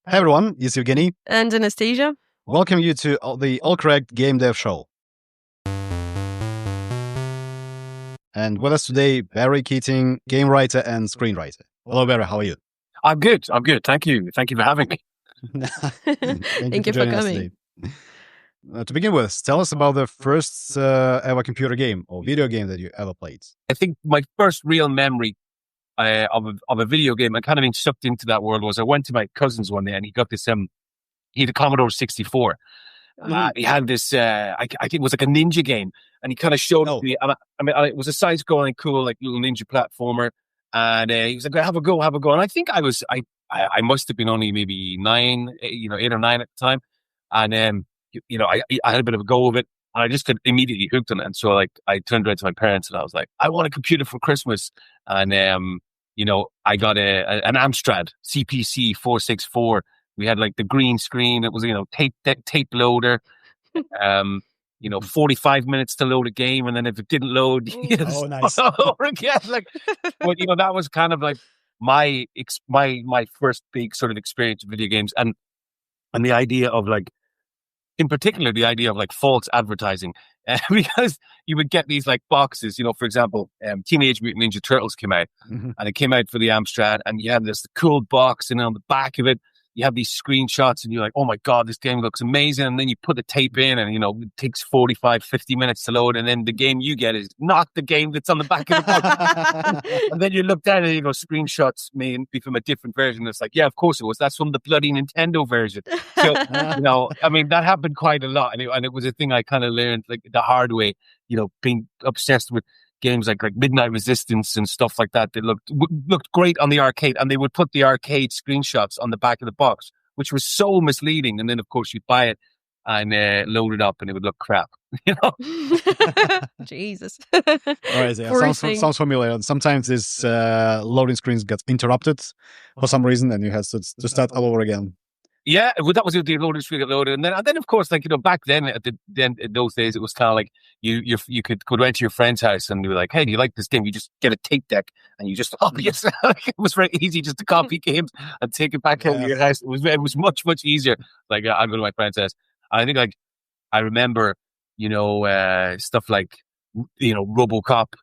Hey everyone, it's Evgeny. And Anastasia. Welcome you to the Allcorrect Gamedev Show. And with us today, Barry Keating, game writer and screenwriter. Hello, Barry. How are you? I'm good. Thank you. Thank you for having me. Thank you for joining us today. To begin with, tell us about the first ever computer game or video game that you ever played. I think my first real memory of a video game and kind of being sucked into that world was I went to my cousin's one day and he got this, he had a Commodore 64. He had this, I think it was like a ninja game, and he kind of showed me. It was a side-scrolling, cool, like little ninja platformer, and he was like, "Have a go." And I think I must have been only maybe 8 or 9 at the time, and I had a bit of a go of it, and I just got immediately hooked on it. And so, like, I turned around to my parents and I was like, "I want a computer for Christmas," and I got an Amstrad CPC 464. We had like the green screen. It was, tape loader, 45 minutes to load a game. And then if it didn't load, nice. over again. Like, but that was kind of like my first big sort of experience with video games. And the idea of like, in particular, the idea of like false advertising, because you would get these like boxes, for example, Teenage Mutant Ninja Turtles came out, and it came out for the Amstrad, and you had this cool box, and on the back of it, you have these screenshots and you're like, oh my God, this game looks amazing. And then you put the tape in and, it takes 45, 50 minutes to load. And then the game you get is not the game that's on the back of the box. And then you look down and screenshots may be from a different version. It's like, yeah, of course it was. That's from the bloody Nintendo version. So, that happened quite a lot. And it was a thing I kind of learned like the hard way, being obsessed with games like Midnight Resistance and stuff like that looked great on the arcade, and they would put the arcade screenshots on the back of the box, which was so misleading. And then of course you'd buy it and load it up and it would look crap. Jesus. All right, yeah. Sounds familiar. And sometimes this loading screens get interrupted for some reason and you have to start all over again. Yeah, well, that was the loading screen got loaded, and then of course, like back then, in those days, it was kind of like you could go down to your friend's house and be like, "Hey, do you like this game?" You just get a tape deck and you just copy it. It was very easy just to copy games and take it back home to your house. It was much easier. Like I'd go to my friend's house. I think I remember stuff like RoboCop.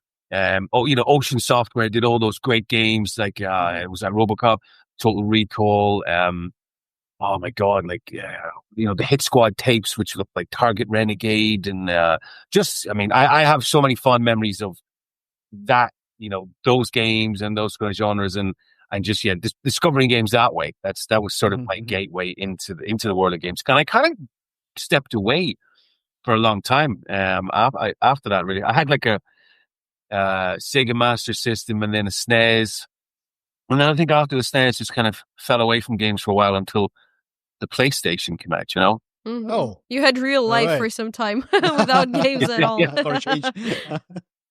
Ocean Software did all those great games. Like it was RoboCop, Total Recall. Oh my God! Like the Hit Squad tapes, which look like Target Renegade, and I have so many fond memories of that. Those games and those kind of genres, and just discovering games that way. That was sort of my gateway into the world of games. And I kind of stepped away for a long time. After that, really, I had like a Sega Master System and then a SNES, and then I think after the SNES, just kind of fell away from games for a while until the PlayStation came out, Mm-hmm. Oh, you had real life for some time without games at all. For a change.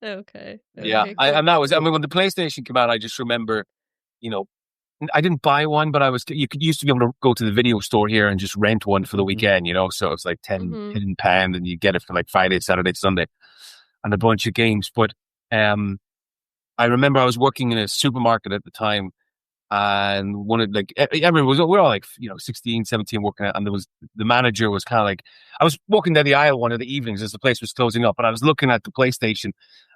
Okay. Yeah, cool. And that was. when the PlayStation came out, I just remember, I didn't buy one, but you used to be able to go to the video store here and just rent one for the weekend, so it's like £10, and you get it for like Friday, Saturday, Sunday, and a bunch of games. But I remember I was working in a supermarket at the time. And everyone we're all like, 16, 17 working out. And the manager was kind of like, I was walking down the aisle one of the evenings as the place was closing up. And I was looking at the PlayStation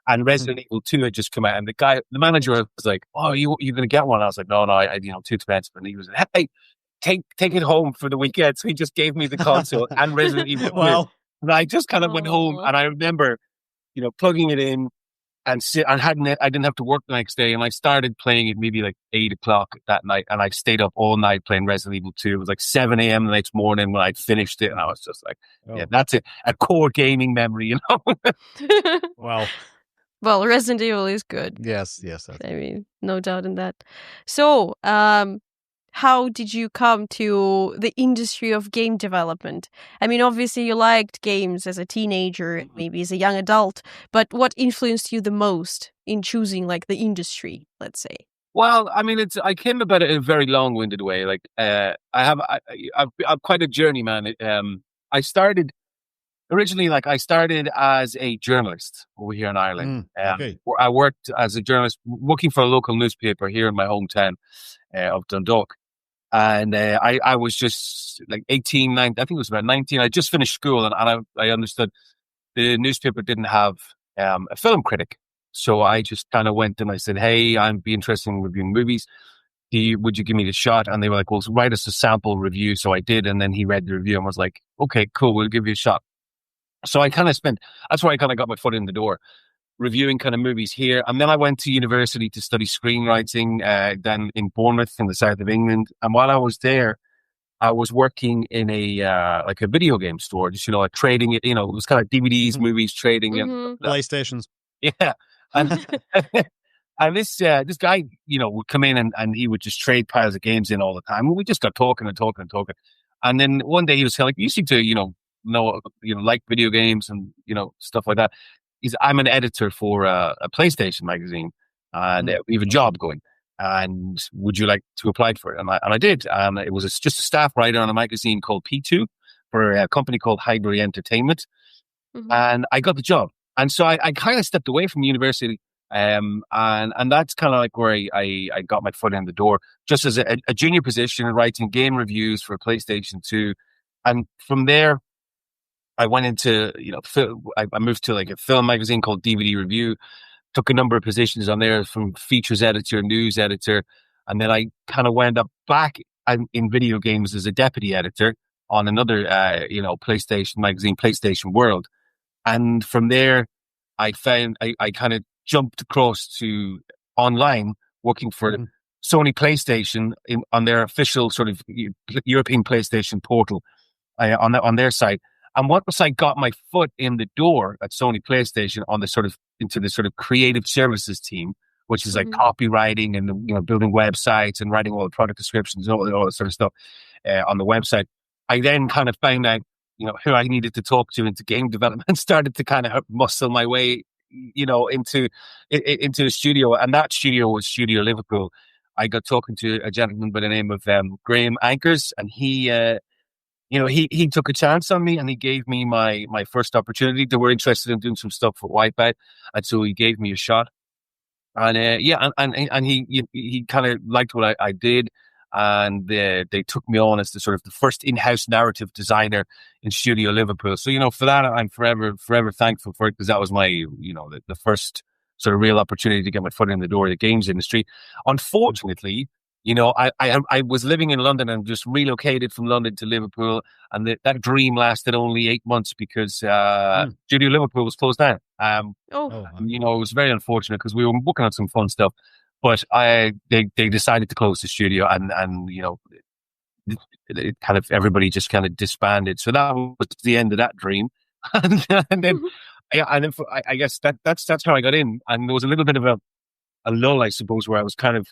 and Resident Evil 2 had just come out. And the manager was like, oh, you going to get one? I was like, no, too expensive. And he was like, hey, take it home for the weekend. So he just gave me the console and Resident Evil 2. Wow. And I just kind of went home and I remember, plugging it in. And I didn't have to work the next day, and I started playing it maybe like 8 o'clock that night, and I stayed up all night playing Resident Evil 2. It was like 7 a.m. the next morning when I'd finished it, and I was just like, yeah, that's a core gaming memory, Wow. Well, Resident Evil is good. Yes. I mean, no doubt in that. So, how did you come to the industry of game development? I mean, obviously you liked games as a teenager, maybe as a young adult, but what influenced you the most in choosing like the industry, let's say? Well, I mean, I came about it in a very long-winded way. Like, I'm quite a journeyman. I started as a journalist over here in Ireland. Okay. I worked as a journalist, working for a local newspaper here in my hometown of Dundalk. And I was just like 18, 19, I think it was about 19. I just finished school, and I understood the newspaper didn't have a film critic. So I just kind of went and I said, hey, I'd be interested in reviewing movies. Would you give me the shot? And they were like, well, write us a sample review. So I did. And then he read the review and was like, okay, cool, we'll give you a shot. So I kind of that's where I kind of got my foot in the door, reviewing kind of movies here. And then I went to university to study screenwriting, then in Bournemouth in the south of England. And while I was there, I was working in like a video game store, just, like trading it, it was kind of DVDs, movies, trading. PlayStations. Yeah. And, and this guy, would come in and he would just trade piles of games in all the time. And we just got talking and talking and talking. And then one day he was like, you seem to, like video games and, stuff like that. I'm an editor for a PlayStation magazine, and we have a job going. And would you like to apply for it? And I did. It was just a staff writer on a magazine called P2 for a company called Highbury Entertainment. Mm-hmm. And I got the job. And so I kind of stepped away from university. And that's kind of like where I got my foot in the door, just as a junior position, writing game reviews for PlayStation 2. And from there, I went into, I moved to like a film magazine called DVD Review, took a number of positions on there, from features editor, news editor. And then I kind of wound up back in video games as a deputy editor on another, PlayStation magazine, PlayStation World. And from there, I kind of jumped across to online, working for Sony PlayStation on their official sort of European PlayStation portal on their site. And once I got my foot in the door at Sony PlayStation into the sort of creative services team, which is like copywriting and building websites and writing all the product descriptions and all that sort of stuff on the website, I then kind of found out who I needed to talk to into game development. Started to kind of muscle my way into the studio, and that studio was Studio Liverpool. I got talking to a gentleman by the name of Graham Anchors, and he took a chance on me and he gave me my first opportunity. They were interested in doing some stuff for Wipeout, and so he gave me a shot. And and he kind of liked what I did, and they took me on as the first in-house narrative designer in Studio Liverpool. So for that I'm forever thankful for it, because that was my the first sort of real opportunity to get my foot in the door of the games industry. Unfortunately, I was living in London and just relocated from London to Liverpool, and that dream lasted only 8 months because Studio Liverpool was closed down. It was very unfortunate because we were working on some fun stuff, but they decided to close the studio, and it kind of everybody just kind of disbanded. So that was the end of that dream, and then I guess that's how I got in, and there was a little bit of a lull, I suppose, where I was kind of.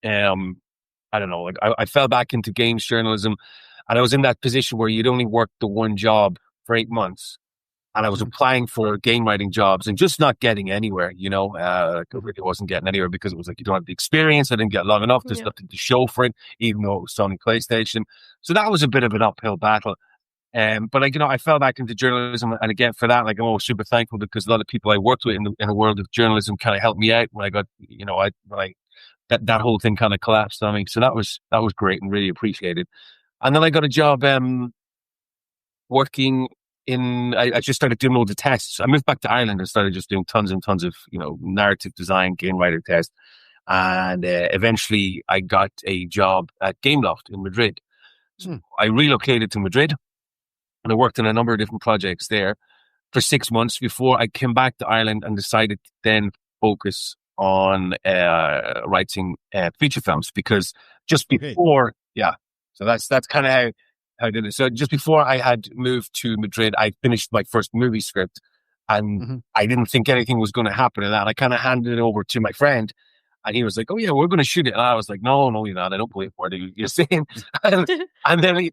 I don't know, like I fell back into games journalism, and I was in that position where you'd only work the one job for 8 months, and I was applying for game writing jobs and just not getting anywhere, I really wasn't getting anywhere because it was like, you don't have the experience. I didn't get long enough. There's nothing to show for it, even though it was Sony PlayStation. So that was a bit of an uphill battle. But I fell back into journalism, and again, for that, I'm always super thankful, because a lot of people I worked with in the world of journalism kind of helped me out when I got, that whole thing kind of collapsed on me. So that was great and really appreciated. And then I got a job working I just started doing loads of tests. I moved back to Ireland and started just doing tons and tons of, narrative design, game writer tests. And eventually I got a job at Gameloft in Madrid. So I relocated to Madrid, and I worked on a number of different projects there for 6 months before I came back to Ireland and decided to then focus on writing feature films, because just before, so that's kind of how I did it. So just before I had moved to Madrid, I finished my first movie script, and I didn't think anything was going to happen in that. I kind of handed it over to my friend, and he was like, "Oh yeah, we're going to shoot it." And I was like, "No, you're not. I don't believe what you're saying." and then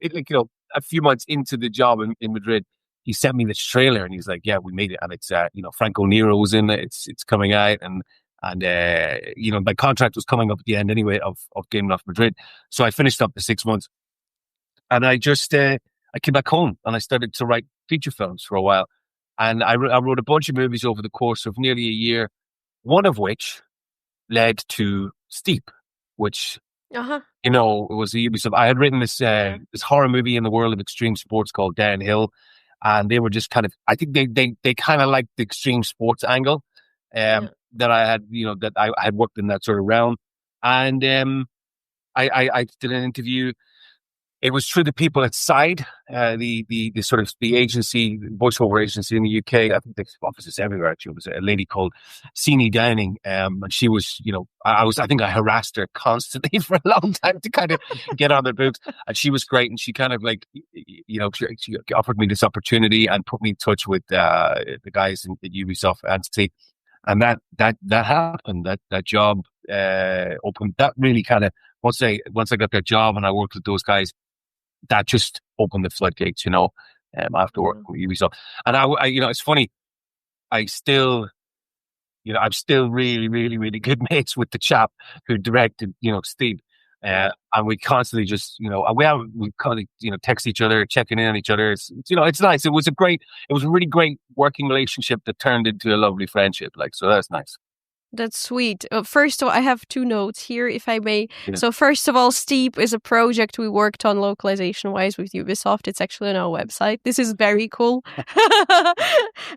a few months into the job in Madrid, he sent me this trailer, and he's like, "Yeah, we made it, and it's Franco Nero was in it. It's coming out." And my contract was coming up at the end anyway of Gameloft Madrid. So I finished up the 6 months, and I just, I came back home and I started to write feature films for a while. And I wrote a bunch of movies over the course of nearly a year, one of which led to Steep, which You know, it was the Ubisoft. I had written this horror movie in the world of extreme sports called Downhill, and they were just kind of, I think they kind of liked the extreme sports angle that I had, you know, that I had worked in that sort of realm. And I did an interview. It was through the people at Side, the sort of the agency, voiceover agency in the UK. I think there's offices everywhere. Actually, it was a lady called Sini Downing, and she was, you know, I think I harassed her constantly for a long time to kind of get on their books, and she was great. And she kind of like, you know, she offered me this opportunity and put me in touch with the guys at Ubisoft entity, and that happened. That job opened. That really kind of once I got that job and I worked with those guys, that just opened the floodgates, you know, after working with Ubisoft. And I, you know, it's funny, I'm still really, really, really good mates with the chap who directed, you know, Steve. And we constantly just, you know, we kind of, you know, text each other, checking in on each other. It's, you know, it's nice. It was a really great working relationship that turned into a lovely friendship. Like, so that's nice. That's sweet. First of all, I have 2 notes here, if I may. Yeah. So first of all, Steep is a project we worked on localization-wise with Ubisoft. It's actually on our website. This is very cool.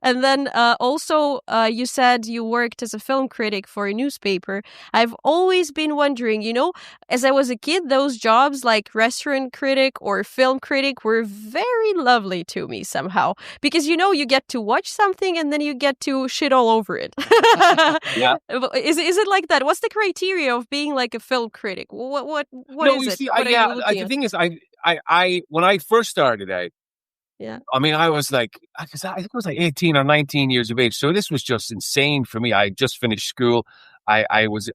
And then also, you said you worked as a film critic for a newspaper. I've always been wondering, you know, as I was a kid, those jobs like restaurant critic or film critic were very lovely to me somehow. Because, you know, you get to watch something and then you get to shit all over it. Yeah. Is it like that? What's the criteria of being like a film critic? What no, is it? See, the thing is, I when I first started out, I mean, I was like, I think I was like 18 or 19 years of age. So this was just insane for me. I had just finished school. I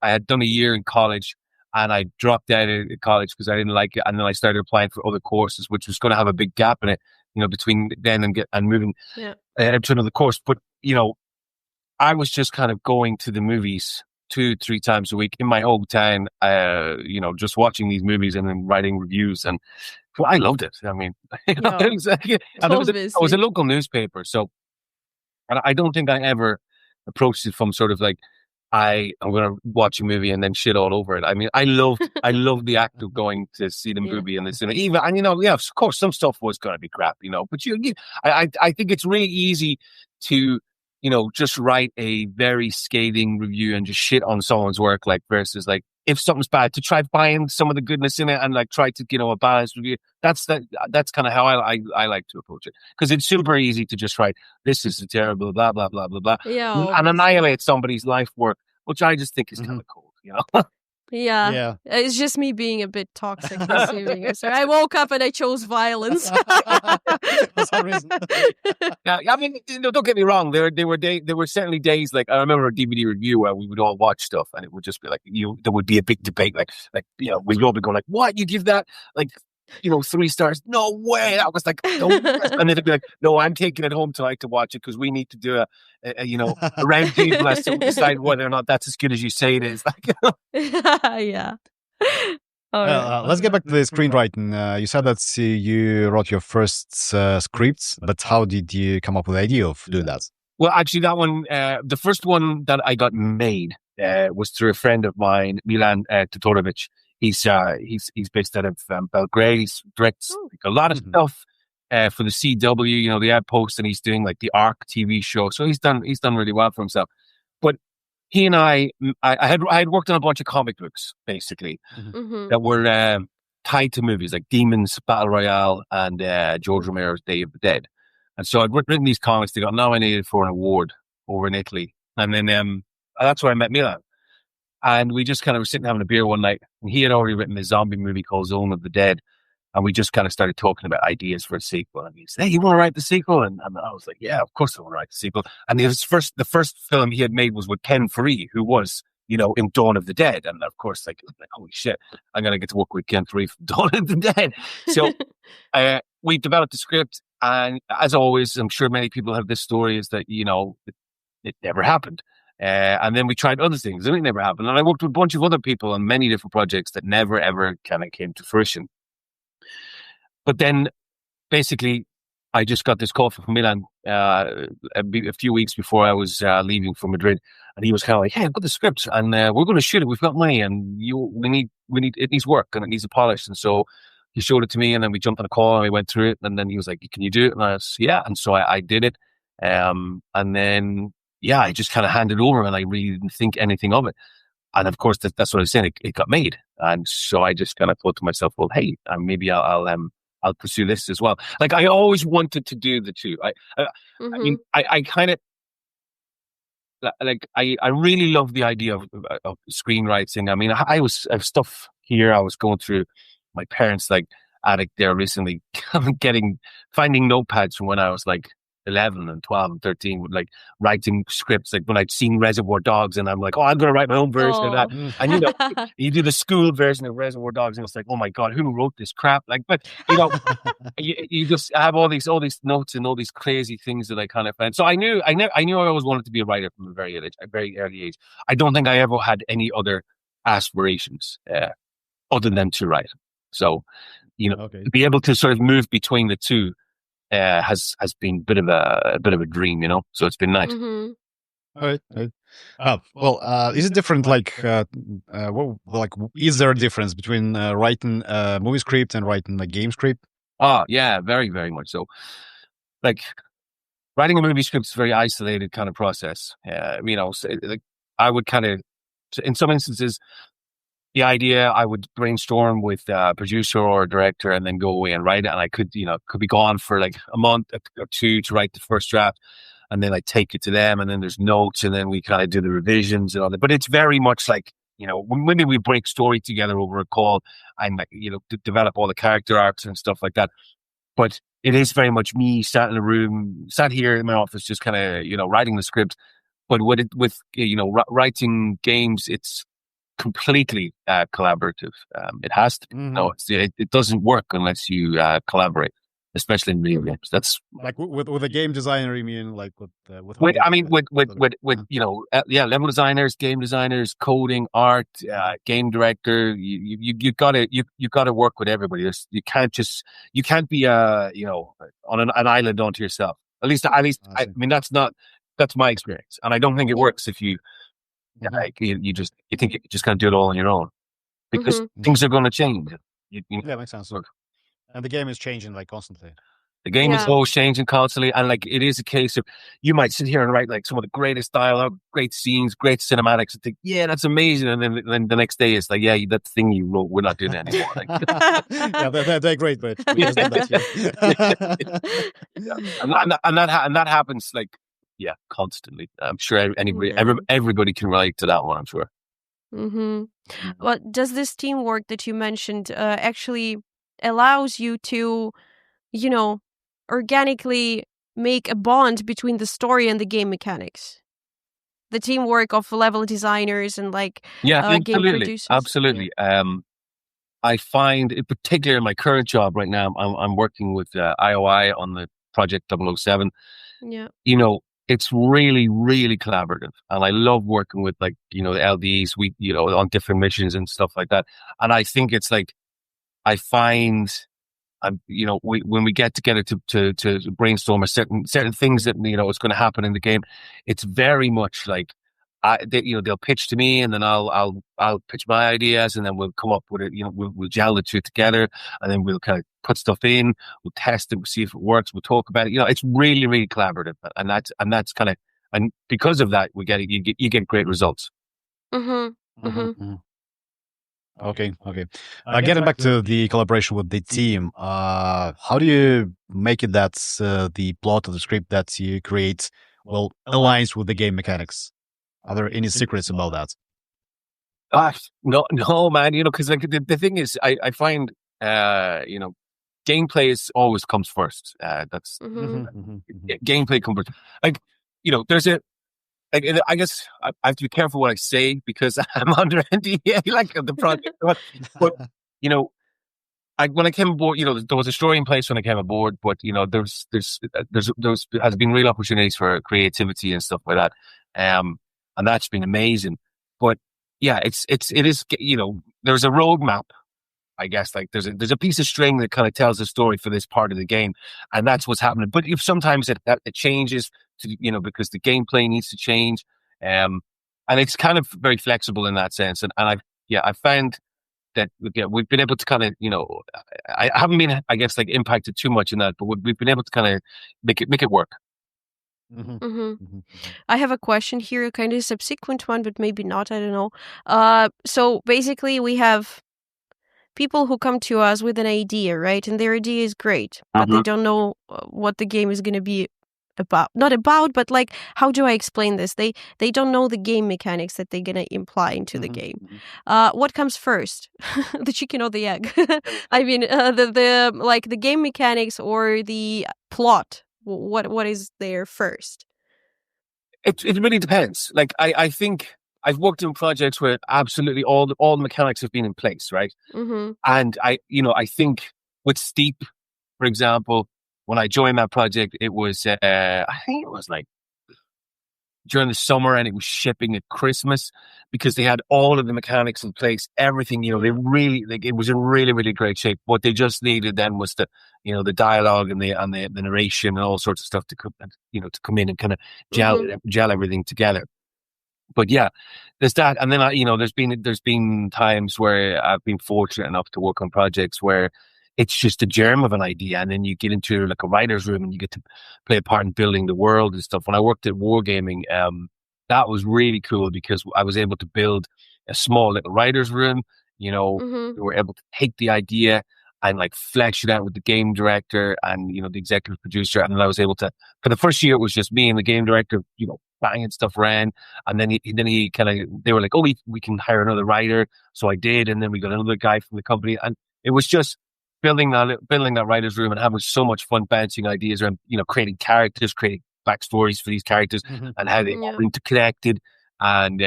had done a year in college, and I dropped out of college because I didn't like it. And then I started applying for other courses, which was going to have a big gap in it, you know, between then and moving to another course. But, you know, I was just kind of going to the movies 2-3 times a week in my hometown, you know, just watching these movies and then writing reviews. And I loved it. I mean, it was a local newspaper. So and I don't think I ever approached it from sort of like, I'm going to watch a movie and then shit all over it. I mean, I loved the act of going to see the movie and this, even, and, you know, yeah, of course, some stuff was going to be crap, you know, but I think it's really easy to, you know, just write a very scathing review and just shit on someone's work, like, versus like, if something's bad, to try find some of the goodness in it and like try to, you know, a balanced review. That's kind of how I like to approach it, because it's super easy to just write, this is a terrible blah blah blah blah blah, and annihilate somebody's life work, which I just think is kind of cool, you know. Yeah. It's just me being a bit toxic. So I woke up and I chose violence. For some reason. Now, I mean, don't get me wrong. There were certainly days, like, I remember a DVD review where we would all watch stuff and it would just be like, there would be a big debate, like, you know, we'd all be going like, what, you give that, like, you know, 3 stars? No way. That was like, no. And then they'd be like, no, I'm taking it home tonight to watch it because we need to do a you know, a round table as to decide whether or not that's as good as you say it is. Like, yeah. Let's get back to the screenwriting. You said that you wrote your first scripts, but how did you come up with the idea of doing that? Well, actually, that one, the first one that I got made was through a friend of mine, Milan Totorovic. He's based out of Belgrade. He directs like a lot of stuff for the CW, you know, the Outpost, and he's doing like the Arc TV show. So he's done really well for himself. But he and I had worked on a bunch of comic books basically that were tied to movies like Demons, Battle Royale, and George Romero's Day of the Dead. And so I'd written these comics. They got nominated for an award over in Italy, and then that's where I met Milan. And we just kind of were sitting having a beer one night, and he had already written a zombie movie called Zone of the Dead. And we just kind of started talking about ideas for a sequel. And he said, hey, you want to write the sequel? And I was like, yeah, of course I want to write the sequel. And the first film he had made was with Ken Faree, who was, you know, in Dawn of the Dead. And of course, like holy shit, I'm going to get to work with Ken Faree from Dawn of the Dead. So we developed the script. And as always, I'm sure many people have this story, is that, you know, it never happened. And then we tried other things and it never happened. And I worked with a bunch of other people on many different projects that never, ever kind of came to fruition. But then basically I just got this call from Milan a few weeks before I was leaving for Madrid, and he was kind of like, "Hey, I've got the script, and we're going to shoot it. We've got money, and we need it needs work, and it needs a polish." And so he showed it to me, and then we jumped on a call and we went through it, and then he was like, "Can you do it?" And I was, "Yeah," and so I did it, and then I just kind of handed it over, and I really didn't think anything of it. And of course, that's what I was saying. It got made, and so I just kind of thought to myself, "Well, hey, maybe I'll pursue this as well." Like I always wanted to do the two. I mean, I kind of like I really love the idea of screenwriting. I mean, I have stuff here. I was going through my parents' like attic there recently, finding notepads from when I was like 11 and 12 and 13, with like writing scripts, like when I'd seen Reservoir Dogs, and I'm like, oh, I'm going to write my own version of that. And you know, you do the school version of Reservoir Dogs, and it's like, oh my God, who wrote this crap? Like, but you know, you just have all these notes and all these crazy things that I kind of found. So I knew I always wanted to be a writer from a very early age. I don't think I ever had any other aspirations other than to write. So, you know, to be able to sort of move between the two has been a bit of a dream, you know. So it's been nice. All right. Well, is it different? Like, is there a difference between writing a movie script and writing a game script? Oh, yeah, very, very much so. Like, writing a movie script is a very isolated kind of process. You know, so, like, I would kind of, in some instances, the idea I would brainstorm with a producer or a director, and then go away and write it. And I could be gone for like a month or two to write the first draft, and then I take it to them, and then there's notes, and then we kind of do the revisions and all that. But it's very much like, you know, when we break story together over a call, and like, you know, to develop all the character arcs and stuff like that. But it is very much me sat in a room, sat here in my office, just kind of, you know, writing the script. But with you know, writing games, it's completely collaborative. It has to be. No, it doesn't work unless you collaborate, especially in video games. That's like with a game designer. You mean like with you know, level designers, game designers, coding, art, game director. You gotta work with everybody. You can't be you know, on an island unto yourself. At least I mean, that's my experience, and I don't think it works if you. Like you think you just can't do it all on your own, because things are going to change. Yeah, makes sense. And the game is changing like constantly. The game is always changing constantly, and like it is a case of, you might sit here and write like some of the greatest dialogue, great scenes, great cinematics, and think, yeah, that's amazing, and then the next day it's like, yeah, that thing you wrote, we're not doing that anymore. Like, yeah, they're great, but we just done that. And that happens like. Yeah, constantly. I'm sure everybody can relate to that one, I'm sure. Well, does this teamwork that you mentioned actually allows you to, you know, organically make a bond between the story and the game mechanics? The teamwork of level designers and like game producers? Absolutely. Yeah. I find, in particular in my current job right now, I'm working with IOI on the project 007. Yeah. You know, it's really, really collaborative, and I love working with, like, you know, the LDs, you know, on different missions and stuff like that. And I think it's like, I find, you know, when we get together to brainstorm certain things that, you know, is going to happen in the game, it's very much like, you know, they'll pitch to me, and then I'll pitch my ideas, and then we'll come up with it. You know, we'll gel the two together, and then we'll kind of put stuff in. We'll test it. We'll see if it works. We'll talk about it. You know, it's really, really collaborative, and that's kind of, and because of that, you get great results. Okay. Getting back to the collaboration with the team, how do you make it that the plot of the script that you create aligns with the game mechanics? Are there any secrets about that? No, man. You know, because like the thing is, I find, you know, gameplay always comes first. That's gameplay comes first. Like, you know, I guess I have to be careful what I say, because I'm under NDA, like, of the project. But you know, when I came aboard, you know, there was a story in place when I came aboard, but you know, there's has been real opportunities for creativity and stuff like that. And that's been amazing. But yeah, it is, you know, there's a roadmap, I guess like there's a piece of string that kind of tells the story for this part of the game, and that's what's happening. But if sometimes it changes to, because the gameplay needs to change, and it's kind of very flexible in that sense. And I found that we've been able to kind of, I haven't been, I guess, like impacted too much in that, but we've been able to kind of make it work. I have a question here, a kind of subsequent one, but maybe not. I don't know. So basically, we have people who come to us with an idea, right? And their idea is great, but they don't know what the game is going to be about. Not about, but like, how do I explain this? They don't know the game mechanics that they're going to imply into the game. What comes first, the chicken or the egg? I mean, the game mechanics or the plot. What is there first? It really depends. Like I think I've worked in projects where absolutely all the mechanics have been in place, right? And I think with Steep, for example, when I joined that project, it was I think it was like during the summer, and it was shipping at Christmas, because they had all of the mechanics in place, everything. They really, like, it was in really, really great shape. What they just needed then was the dialogue and the narration and all sorts of stuff to come in and kind of gel everything together. But yeah, there's that, and then there's been times where I've been fortunate enough to work on projects where it's just a germ of an idea, and then you get into like a writer's room and you get to play a part in building the world and stuff. When I worked at Wargaming, that was really cool because I was able to build a small little writer's room. We were able to take the idea and like flesh it out with the game director and the executive producer, and then I was able to, for the first year, it was just me and the game director, banging stuff around, and then he kind of, they were like, oh, we can hire another writer, so I did, and then we got another guy from the company, and it was just building that writer's room and having so much fun bouncing ideas around, creating characters, creating backstories for these characters and how they all interconnected. And,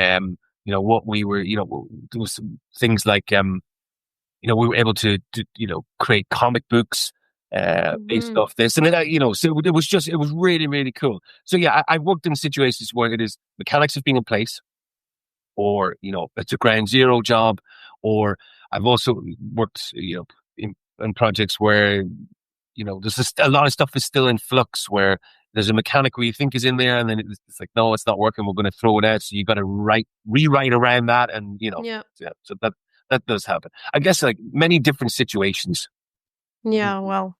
what we were, there was things like, we were able to create comic books based off this. And then, so it was really, really cool. So yeah, I worked in situations where mechanics have been in place, or, it's a ground zero job, or I've also worked, in projects where, there's just a lot of stuff is still in flux, where there's a mechanic we think is in there, and then it's like, no, it's not working, we're going to throw it out. So you got to rewrite around that. And, so that does happen. I guess like many different situations. Yeah, well.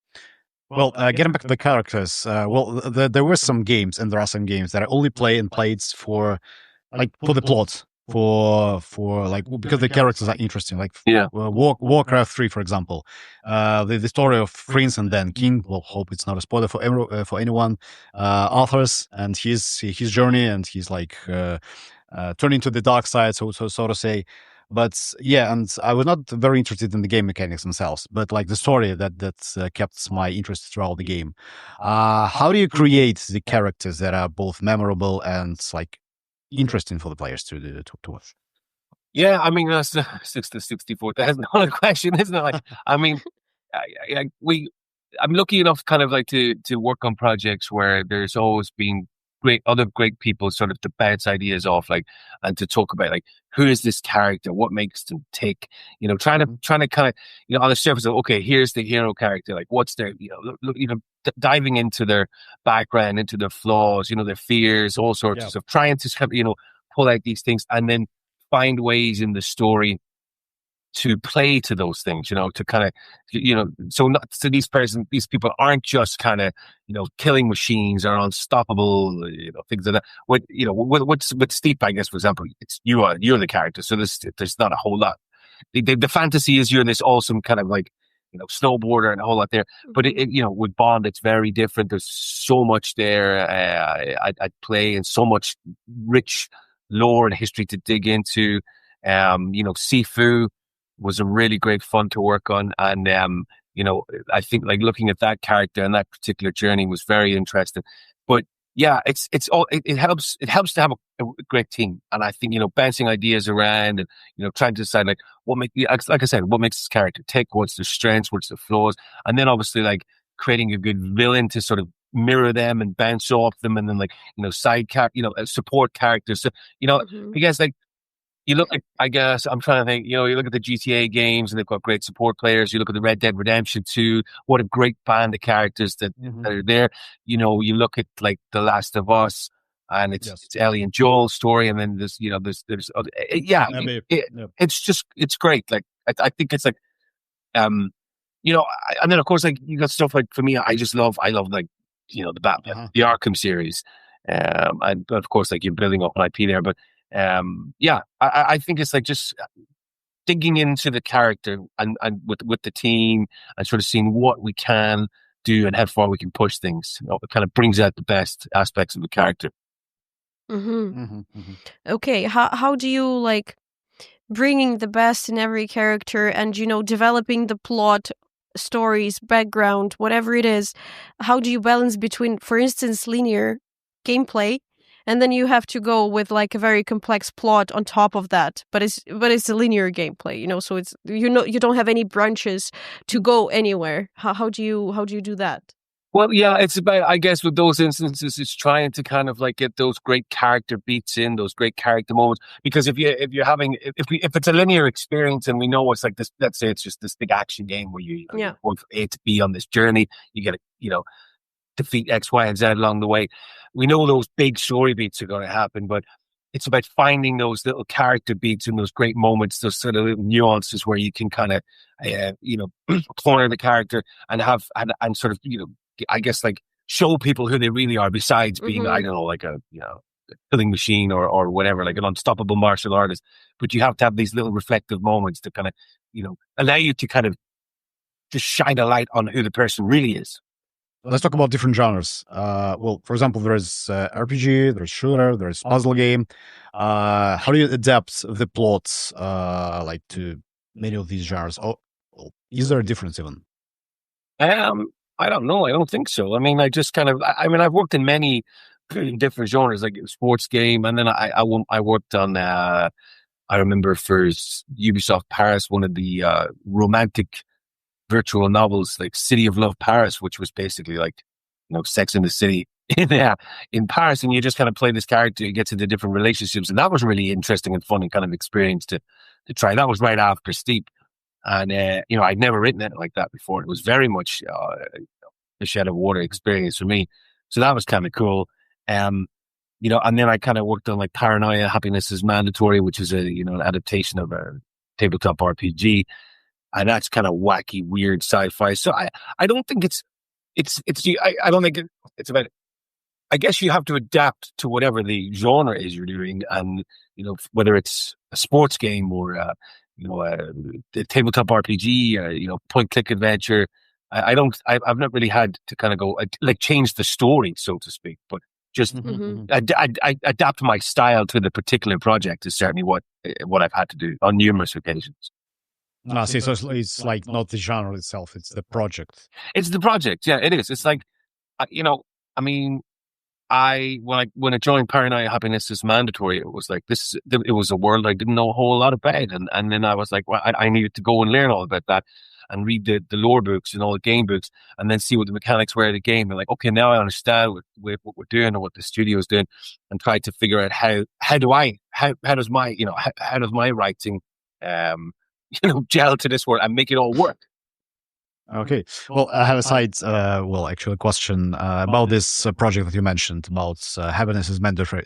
Well, getting back to the characters, there were some games, and there are some games that I only played for the plot. For like, because the characters are interesting, like Warcraft 3, for example, the story of Prince and then King. Well, hope it's not a spoiler for anyone. Arthur's and his journey, and he's like turning to the dark side, so to say. But yeah, and I was not very interested in the game mechanics themselves, but like the story that kept my interest throughout the game. How do you create the characters that are both memorable and like interesting for the players to watch? Yeah, I mean, that's the 64,000 question, isn't it? Like, I mean, I'm lucky enough kind of like to work on projects where there's always been other great people sort of to bounce ideas off, like, and to talk about like, who is this character, what makes them tick, trying to kind of, on the surface of, okay, here's the hero character, like what's their, diving into their background, into their flaws, their fears, all sorts of stuff, trying to pull out these things, and then find ways in the story to play to those things, to kind of, so these people aren't just kind of, killing machines or unstoppable, things like that. With Steep, I guess, for example, it's you're the character, so there's not a whole lot. The fantasy is you're this awesome kind of like, snowboarder and a whole lot there. But with Bond, it's very different. There's so much there I'd play, and so much rich lore and history to dig into. Sifu was a really great fun to work on, and I think like looking at that character and that particular journey was very interesting. But yeah, it helps to have a great team, and I think bouncing ideas around and trying to decide like like I said, what makes this character tick, what's their strengths, what's their flaws, and then obviously like creating a good villain to sort of mirror them and bounce off them, and then like support characters. So because like you look at, I guess, I'm trying to think, you look at the GTA games and they've got great support players. You look at the Red Dead Redemption 2, what a great band of characters that are there. You look at like The Last of Us and it's Ellie and Joel's story. And then there's it's great. Like, I think it's like, and then of course, like you got stuff like, for me, I love like, the Batman, the Arkham series. And of course, like you're building up an IP there, but I think it's like just digging into the character and with the team and sort of seeing what we can do and how far we can push things. It kind of brings out the best aspects of the character. Okay, how do you like bringing the best in every character and developing the plot, stories, background, whatever it is? How do you balance between, for instance, linear gameplay, and then you have to go with like a very complex plot on top of that, but it's a linear gameplay, so it's you don't have any branches to go anywhere. How do you do that? Well, yeah, it's about, I guess, with those instances, it's trying to kind of like get those great character beats in, those great character moments. Because if it's a linear experience and we know it's like this, let's say it's just this big action game where you go from A to B on this journey, you get to, defeat X, Y, and Z along the way. We know those big story beats are going to happen, but it's about finding those little character beats and those great moments, those sort of little nuances where you can kind of, corner the character and have, and sort of, I guess, like show people who they really are besides being, I don't know, like a killing machine or whatever, like an unstoppable martial artist. But you have to have these little reflective moments to kind of, allow you to kind of just shine a light on who the person really is. Let's talk about different genres. Well, for example, there is RPG, there's shooter, there's puzzle game. How do you adapt the plots like to many of these genres? Oh, is there a difference even? I don't know. I don't think so. I mean, I just kind of, I've worked in many different genres, like sports game. And then I worked on, I remember for Ubisoft Paris, one of the romantic virtual novels, like City of Love Paris, which was basically like, Sex in the City in Paris. And you just kind of play this character, you get into different relationships. And that was really interesting and fun and kind of experience to try. That was right after Steep. And, I'd never written it like that before. It was very much a shed of water experience for me. So that was kind of cool. And then I kind of worked on like Paranoia, Happiness is Mandatory, which is an adaptation of a tabletop RPG. And that's kind of wacky, weird sci-fi. So I don't think I don't think it's about, I guess you have to adapt to whatever the genre is you're doing. And, whether it's a sports game or, the tabletop RPG, point-click adventure. I've not really had to kind of go like change the story, so to speak, but just I adapt my style to the particular project is certainly what I've had to do on numerous occasions. No, see, so it's like not the genre itself; it's the project. It's the project, yeah, it is. It's like, when I joined Paranoia, Happiness is Mandatory, it was like it was a world I didn't know a whole lot about. And then I was like, well, I needed to go and learn all about that and read the lore books and all the game books and then see what the mechanics were of the game. And like, okay, now I understand what we're doing and what the studio is doing and try to figure out how does my writing, gel to this world and make it all work. Okay. Well, I have a side, actually a question about this project that you mentioned about happiness is mandatory.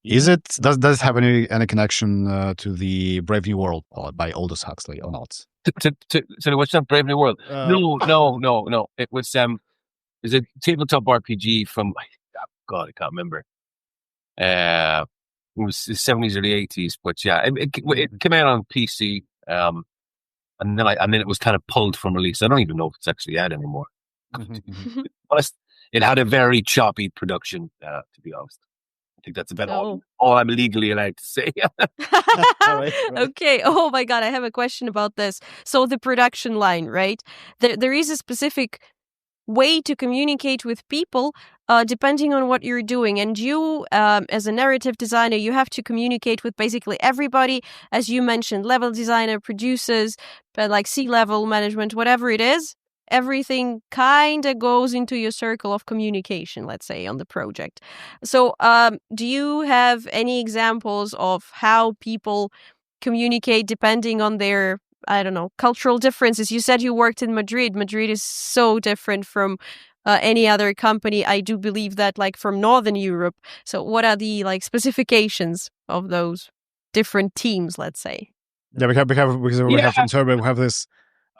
Does it have any connection to the Brave New World by Aldous Huxley or not? So what's that Brave New World? No. It was is a tabletop RPG from God, I can't remember. It was the 70s or the 80s, but yeah, it came out on PC. And then it was kind of pulled from release. I don't even know if it's actually out anymore. Honest, it had a very choppy production, to be honest. I think that's about all I'm legally allowed to say. Right. Okay. Oh my God, I have a question about this. So the production line, right? There is a specific way to communicate with people depending on what you're doing. And you, as a narrative designer, you have to communicate with basically everybody, as you mentioned, level designer, producers, like C-level management, whatever it is. everything kind of goes into your circle of communication, let's say, on the project. So do you have any examples of how people communicate depending on their, I don't know, cultural differences? You said you worked in Madrid. Madrid is so different from any other company. I do believe that, like, from Northern Europe. So what are the like specifications of those different teams, let's say? Yeah, we have in Serbia we have this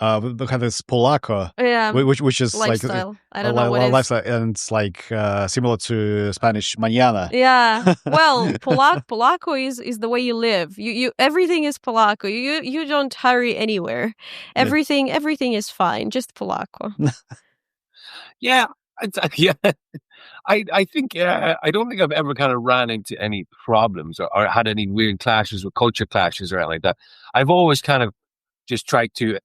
Polako, Yeah, which is lifestyle. like I don't know what is. lifestyle, and it's like similar to Spanish mañana. Yeah. Well, Polako is the way you live. You everything is Polako. You don't hurry anywhere. Everything is fine. Just Polako. Yeah, yeah. I think I don't think I've ever kind of ran into any problems or had any weird clashes or culture clashes or anything like that. I've always kind of just tried to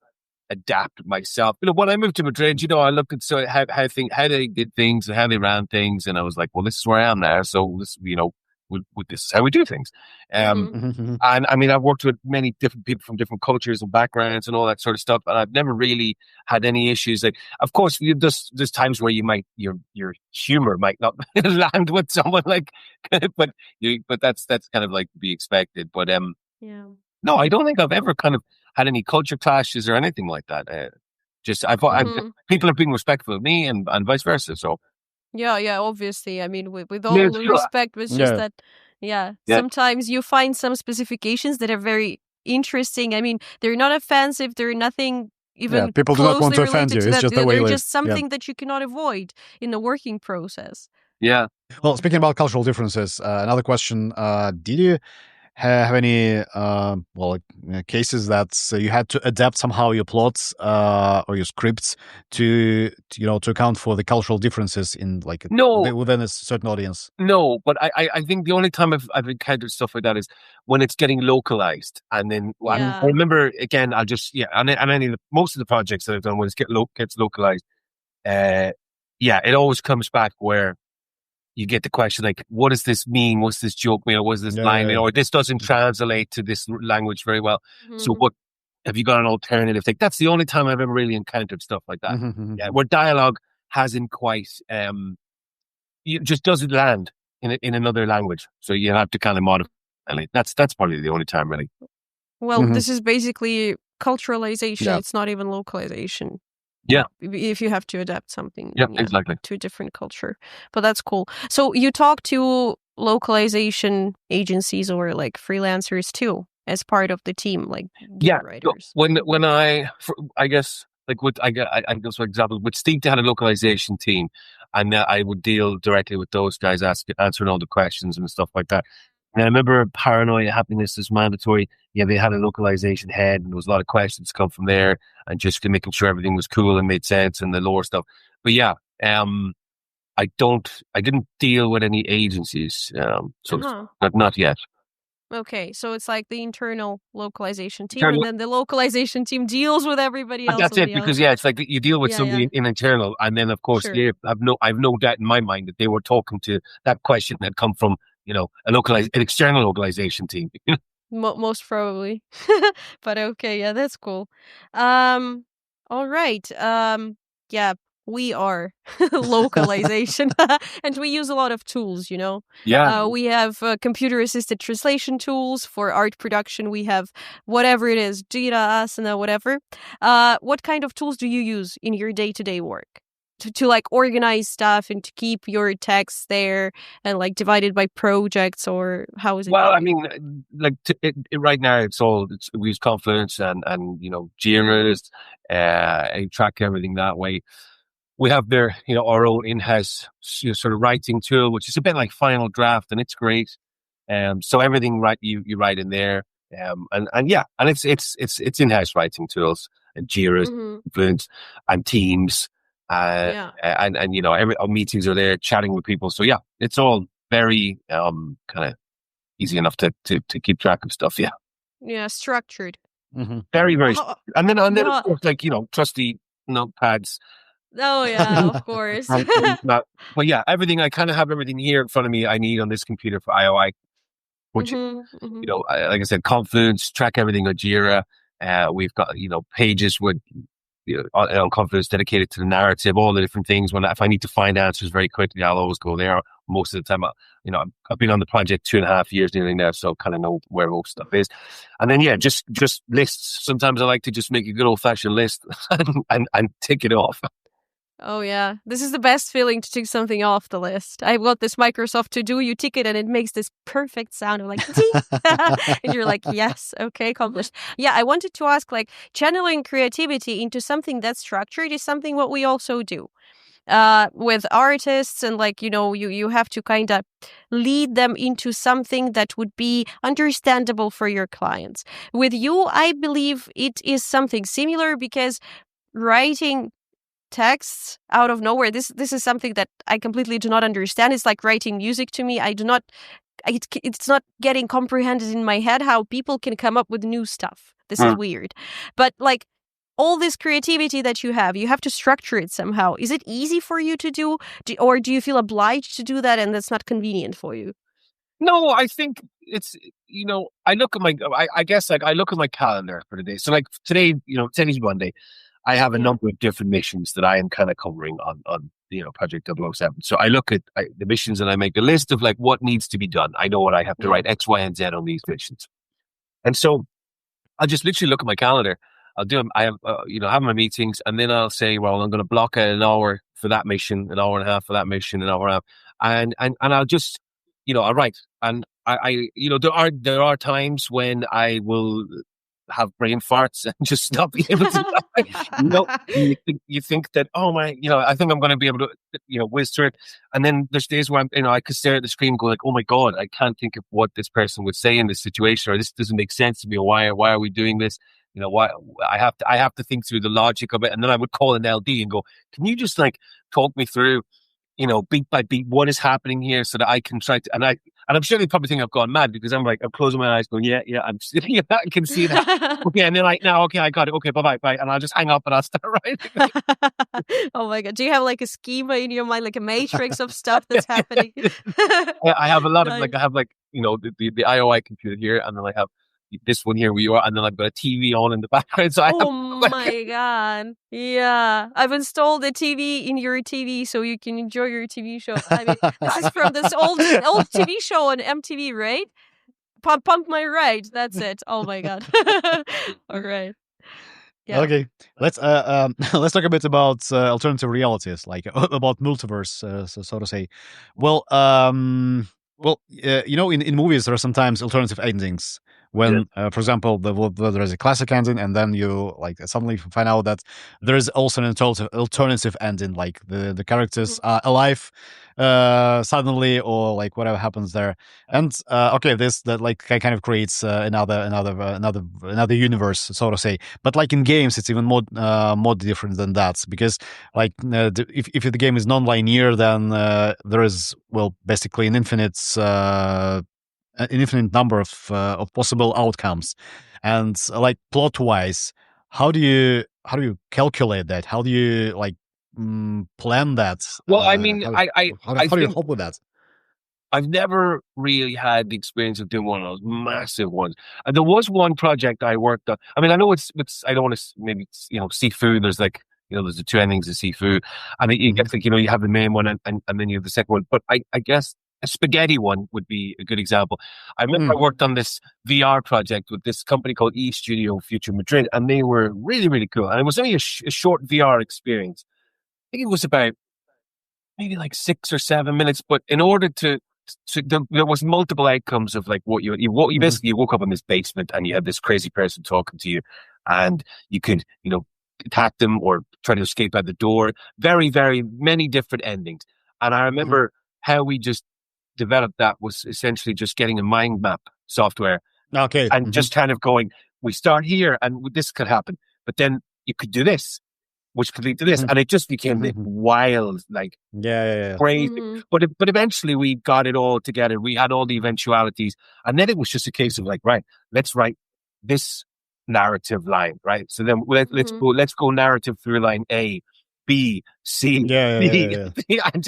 adapt myself. When I moved to Madrid, I looked at how they did things and how they ran things, and I was like, well, this is where I am now. So this, this is how we do things. And I mean, I've worked with many different people from different cultures and backgrounds and all that sort of stuff, and I've never really had any issues. Like, of course, there's times where your humor might not land with someone, like, but that's kind of like to be expected. But yeah. No, I don't think I've ever kind of had any culture clashes or anything like that. People have been respectful of me and vice versa. So yeah, obviously. I mean, with all the respect, it's just that, sometimes you find some specifications that are very interesting. I mean, they're not offensive. They're nothing even people do not want to offend you. It's just the way they're just something that you cannot avoid in the working process. Yeah. Well, speaking about cultural differences, another question: did you have any cases that you had to adapt somehow your plots or your scripts to account for the cultural differences in within a certain audience? No, but I think the only time I've encountered stuff like that is when it's getting localized, and then I remember again I'll just most of the projects that I've done when it gets localized, it always comes back where you get the question like, what does this mean? What's this joke mean? What's this line? Or this doesn't translate to this language very well. So what, have you got an alternative thing? That's the only time I've ever really encountered stuff like that. Where dialogue hasn't quite, it just doesn't land in another language. So you have to kind of modify. That's probably the only time, really. Well, this is basically culturalization. Yeah. It's not even localization. Yeah. If you have to adapt something exactly. to a different culture. But that's cool. So you talk to localization agencies or like freelancers too as part of the team, like writers. When I guess like I guess for example with Steve, they had a localization team, and I would deal directly with those guys, answering all the questions and stuff like that. And I remember Paranoia Happiness is Mandatory. Yeah, they had a localization head, and there was a lot of questions come from there, and just making sure everything was cool and made sense and the lore stuff. But yeah, I didn't deal with any agencies, so not yet. Okay, so it's like the internal localization team, and then the localization team deals with everybody else. That's it, because it's like you deal with somebody in internal, and then of course, I've no doubt in my mind that they were talking to that question that come from an external localization team. Most probably, but okay, that's cool. All right, we are localization, and we use a lot of tools. We have computer-assisted translation tools for art production. We have whatever it is, Jira, Asana, whatever. What kind of tools do you use in your day-to-day work to like organize stuff and to keep your texts there and like divided by projects, or how is it? Well, I mean, like right now we use Confluence and Jira, I track everything that way. We have our own in-house sort of writing tool, which is a bit like Final Draft, and it's great. So everything you write in there, and it's in-house writing tools, and Jira, Confluence, and Teams. And our meetings are there, chatting with people. So yeah, it's all very kind of easy enough to keep track of stuff. Yeah, structured. Very, very. And then of course, like trusty notepads. Oh yeah, of course. But yeah, everything, I kind of have everything here in front of me I need on this computer for IOI, which like I said, Confluence, track everything on Jira. We've got pages with on Confidence dedicated to the narrative, all the different things. If I need to find answers very quickly, I'll always go there. Most of the time, I've been on the project 2.5 years nearly now, so kind of know where most stuff is. And then, just lists. Sometimes I like to just make a good old fashioned list and tick it off. Oh, yeah. This is the best feeling to tick something off the list. I've got this Microsoft To Do. You tick it and it makes this perfect sound of like, ding! And you're like, yes, okay, accomplished. Yeah, I wanted to ask, like, channeling creativity into something that's structured is something what we also do. With artists, and like, you have to kind of lead them into something that would be understandable for your clients. With you, I believe it is something similar, because writing texts out of nowhere, this is something that I completely do not understand. It's like writing music to me. It's not getting comprehended in my head how people can come up with new stuff. This is weird. But like, all this creativity that you have to structure it somehow. Is it easy for you to do, or do you feel obliged to do that and that's not convenient for you? No, I think it's, I look at I guess like I look at my calendar for the day. So like today, today's Monday. I have a number of different missions that I am kind of covering on Project 007. So I look at the missions and I make a list of like what needs to be done. I know what I have to write X, Y, and Z on these missions. And so I'll just literally look at my calendar. I'll do them. I have, have my meetings, and then I'll say, well, I'm going to block out an hour for that mission, an hour and a half for that mission, an hour and a half, and I'll just, I'll write. And I there are times when I will have brain farts and just not be able to. You think that, oh my, I think I'm going to be able to, whiz through it. And then there's days where I could stare at the screen and go like, oh my God, I can't think of what this person would say in this situation, or this doesn't make sense to me, or why are we doing this? Why I have to think through the logic of it. And then I would call an LD and go, can you just like talk me through, beat by beat, what is happening here, so that I can try to, and I'm sure they probably think I've gone mad, because I'm closing my eyes going, yeah, I'm sitting here, I can see that. Okay. And then like, now, okay, I got it. Okay, bye. And I'll just hang up and I'll start writing. Oh my God. Do you have like a schema in your mind, like a matrix of stuff that's happening? I have a lot of I have the IOI computer here, and then I have this one here where you are, and then I've got a TV on in the background. So my God. Yeah. I've installed a TV in your TV so you can enjoy your TV show. I mean, this is from this old TV show on MTV, right? Pump My Ride. That's it. Oh my God. All right. Yeah. Okay, let's let's talk a bit about alternative realities, like about multiverse, so to say. Well, in movies there are sometimes alternative endings. When, for example, there is a classic ending, and then you like suddenly find out that there is also an alternative ending, like the characters are alive suddenly, or like whatever happens there. And that like kind of creates another universe, so to say. But like in games, it's even more different than that, because like if the game is non-linear, then there is basically an infinite number of possible outcomes, and like plot wise, how do you calculate that? How do you like plan that? Well, I mean, how do you help with that? I've never really had the experience of doing one of those massive ones. And there was one project I worked on. I mean, I know it's I don't want to maybe Sifu. There's like there's the two endings of Sifu, and you get like you have the main one and then you have the second one. But I guess a spaghetti one would be a good example. I remember I worked on this VR project with this company called eStudio Future Madrid, and they were really, really cool. And it was only a short VR experience. I think it was about maybe like 6 or 7 minutes, but in order to there was multiple outcomes of like what you basically you woke up in this basement and you had this crazy person talking to you, and you could attack them or try to escape out the door. Very, very many different endings. And I remember how we just developed that was essentially just getting a mind map software. Okay. And just kind of going, we start here and this could happen, but then you could do this, which could lead to this. And it just became wild, like crazy. But eventually we got it all together. We had all the eventualities. And then it was just a case of like, right, let's write this narrative line, right? So then let's go narrative through line A, B, C, D. And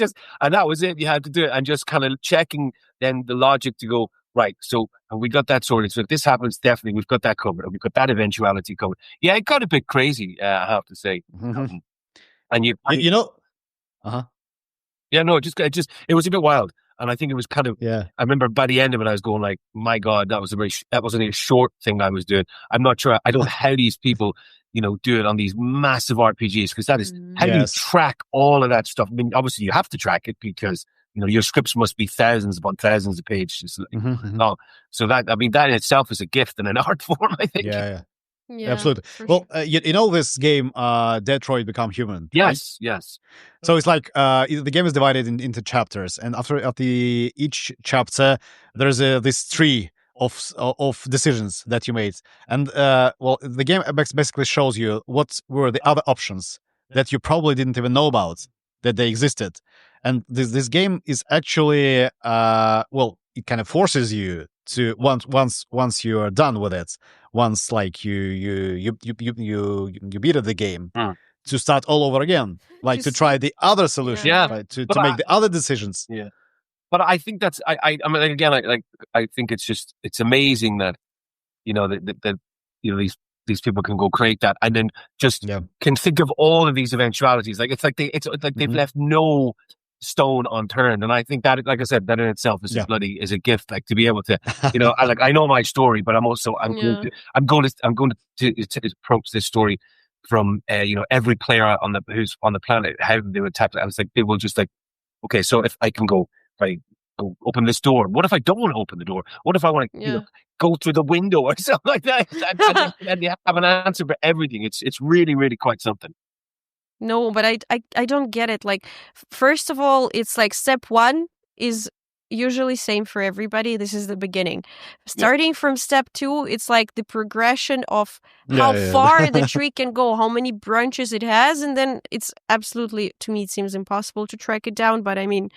that was it. You had to do it, and just kind of checking then the logic to go, right, so and we got that sorted. So if this happens, definitely we've got that covered. We've got that eventuality covered. Yeah, it got a bit crazy, I have to say. And You know, uh-huh. yeah, no, it was a bit wild, and I think it was kind of. Yeah. I remember by the end of it, I was going like, "My God, that was that was only a short thing I was doing." I'm not sure. I don't know how these people, do it on these massive RPGs, because that is how do you track all of that stuff? I mean, obviously you have to track it because your scripts must be thousands upon thousands of pages long. So that in itself is a gift and an art form, I think. Yeah. Yeah, Absolutely. Well, you know this game, Detroit Become Human. Yes, right? yes. So it's like the game is divided into chapters, and after each chapter, there's this tree of decisions that you made, and the game basically shows you what were the other options that you probably didn't even know about that they existed, and this game is actually it kind of forces you to once you are done with it, once like you beat the game, to start all over again, like to try the other solution, right? To make the other decisions. Yeah, but I think that's I mean, again, I think it's amazing that that these people can go create that and then just can think of all of these eventualities. Like it's like they've left no stone unturned, and I think that, like I said, that in itself is a gift. Like to be able to, I know my story, but I'm going to approach this story from every player who's on the planet, how they would tackle it. I was like, they will just like, okay, so if I go open this door, what if I don't want to open the door? What if I want to go through the window or something like that? And you have an answer for everything. It's really, really quite something. No, but I don't get it. Like, first of all, it's like step one is usually same for everybody. This is the beginning. Starting from step two, it's like the progression of how far the tree can go, how many branches it has, and then it's absolutely, to me, it seems impossible to track it down. But I mean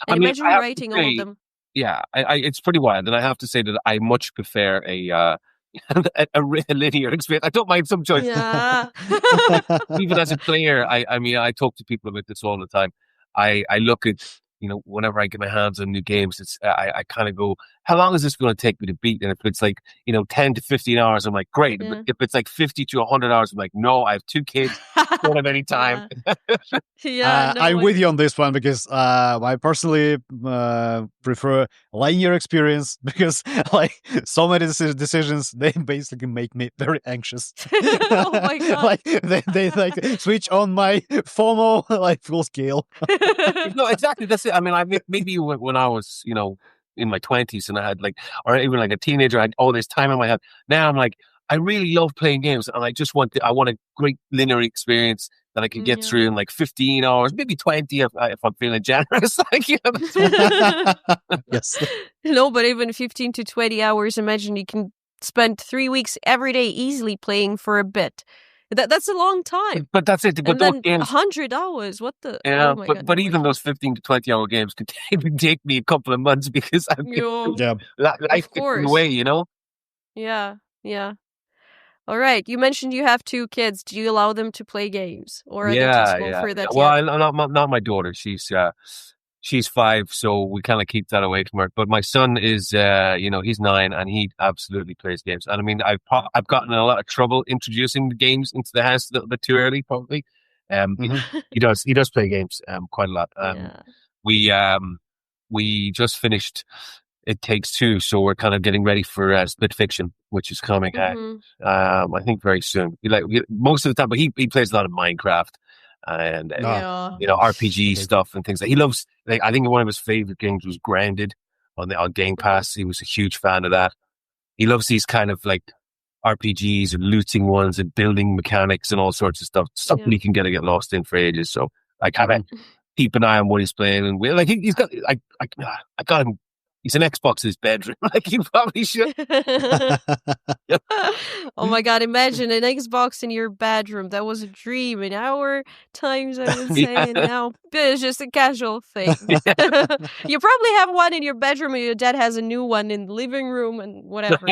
imagine writing all of them. Yeah, it's pretty wild, and I have to say that I much prefer a linear experience. I don't mind some choices. Yeah. Even as a player, I mean, I talk to people about this all the time. I look at, whenever I get my hands on new games, it's I kind of go, how long is this going to take me to beat? And if it's like, 10 to 15 hours, I'm like, great. But if it's like 50 to 100 hours, I'm like, no, I have two kids, don't have any time. I'm with you on this one because I personally prefer linear experience because like so many decisions, they basically make me very anxious. Oh my God. Like they like switch on my FOMO like full scale. No, exactly. That's it. I mean, maybe when I was, in my 20s and I had or even like a teenager, I had all this time in my head. Now I'm like, I really love playing games and I just want a great linear experience that I can get through in like 15 hours, maybe 20 if I'm feeling generous. Yes. No, but even 15 to 20 hours, imagine you can spend 3 weeks every day easily playing for a bit. That's a long time. But that's it. But and then games, 100 hours. What the? Yeah, oh my God, but even those 15 to 20 hour games could take me a couple of months because I'm life gets in the way, Yeah, yeah. All right. You mentioned you have 2 kids. Do you allow them to play games, or are they too small for that? Well, not my daughter. She's 5, so we kind of keep that away from her. But my son is, he's 9, and he absolutely plays games. And I mean, I've gotten in a lot of trouble introducing the games into the house a little bit too early, probably. He does play games quite a lot. We just finished It Takes Two, so we're kind of getting ready for Split Fiction, which is coming out. I think very soon. Most of the time, but he plays a lot of Minecraft and RPG stuff and things like. He loves. I think one of his favorite games was Grounded on Game Pass. He was a huge fan of that. He loves these kind of like RPGs and looting ones and building mechanics and all sorts of stuff. Something he can get lost in for ages. So I kind of keep an eye on what he's playing, and he's got. I got him. He's an Xbox in his bedroom. Like you probably should. Oh my God! Imagine an Xbox in your bedroom. That was a dream in our times, I would say. And now it's just a casual thing. You probably have one in your bedroom, and your dad has a new one in the living room, and whatever.